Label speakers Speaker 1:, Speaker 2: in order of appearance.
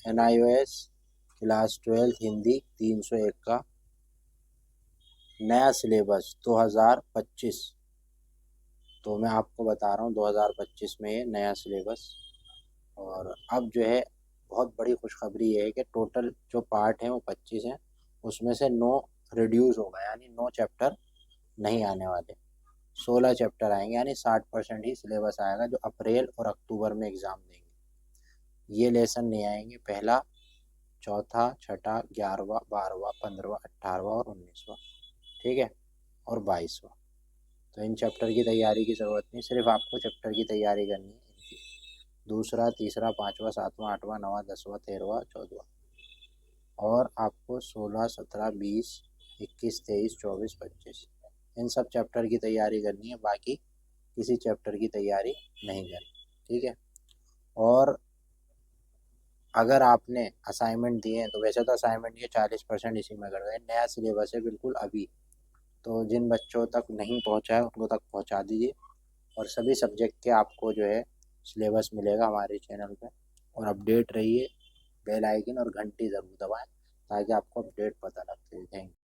Speaker 1: NIOS class 12 Hindi 301 का नया syllabus 2025। तो मैं आपको बता रहा हूँ 2025 में ये नया सिलेबस। और अब जो है बहुत बड़ी खुशखबरी ये है कि टोटल जो पार्ट हैं वो 25 हैं, उसमें से 9 रिड्यूस होगा, यानी 9 चैप्टर नहीं आने वाले, 16 चैप्टर आएंगे, यानी 60% ही सिलेबस आएगा जो अप्रैल और अक्टूबर में एग्ज़ाम देंगे। ये लेसन नहीं आएंगे, पहला, चौथा, छठा, 11वां, 12वां, 15वां, 18वां और 19वां, ठीक है, और 22वां। तो इन चैप्टर की तैयारी की ज़रूरत नहीं, सिर्फ आपको चैप्टर की तैयारी करनी है इनकी। दूसरा, तीसरा, पाँचवा, सातवां, आठवां, नौवां, 10वां, 13वां, 14वां। और आपको 16, 17, 20, 21, 23, 24, 25 इन सब चैप्टर की तैयारी करनी है, बाकी किसी चैप्टर की तैयारी नहीं करनी, ठीक है। और अगर आपने असाइनमेंट दिए हैं तो वैसे तो असाइनमेंट ये 40% इसी में कर गए, नया सिलेबस है बिल्कुल अभी, तो जिन बच्चों तक नहीं पहुंचा है उनको तक पहुंचा दीजिए। और सभी सब्जेक्ट के आपको जो है सिलेबस मिलेगा हमारे चैनल पे। और अपडेट रहिए, बेल आइकन और घंटी ज़रूर दबाएं ताकि आपको अपडेट पता लगते रहे। Thank you.